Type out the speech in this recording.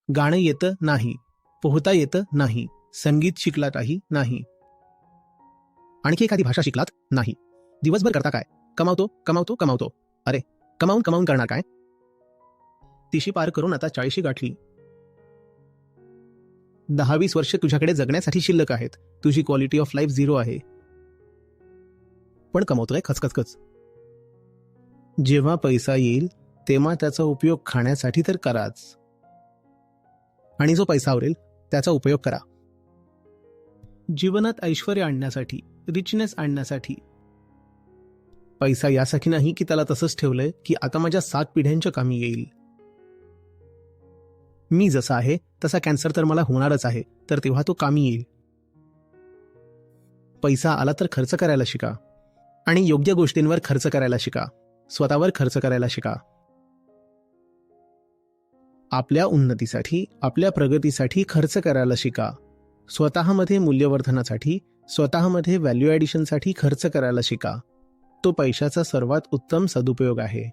गाणं येतं नाही, पोहता येतं नाही, संगीत शिकलातही नाही, आणखी एखादी भाषा शिकलात नाही, दिवसभर करता काय? कमावतो कमावतो कमावतो. अरे कमावून कमावून करणार काय? 30शी पार करून आता 40शी गाठली. 10-20 वर्ष तुझ्याकडे जगण्यासाठी शिल्लक आहेत. तुझी क्वालिटी ऑफ लाईफ 0 आहे, पण कमवतोय खचखचखच. जेव्हा पैसा येईल तेव्हा त्याचा उपयोग खाण्यासाठी तर कराच, आणि जो पैसा उरेल त्याचा उपयोग करा जीवनात ऐश्वर्य आणण्यासाठी, रिचनेस आणण्यासाठी. पैसा यासाठी नाही की त्याला तसंच ठेवलंय की आता माझ्या 7 पिढ्यांच्या कामी येईल. मी जसा आहे तसा कॅन्सर तर मला होणारच आहे, तर तेव्हा तो कामी येईल. पैसा आला तर खर्च करायला शिका, आणि योग्य गोष्टींवर खर्च करायला शिका. स्वतःवर खर्च करायला शिका. आपल्या उन्नतीसाठी, आपल्या प्रगतीसाठी खर्च करायला शिका. स्वतःमध्ये मूल्यवर्धनासाठी, स्वतःमध्ये व्हॅल्यू ॲडिशनसाठी खर्च करायला शिका. तो पैशाचा सर्वात उत्तम सदुपयोग आहे.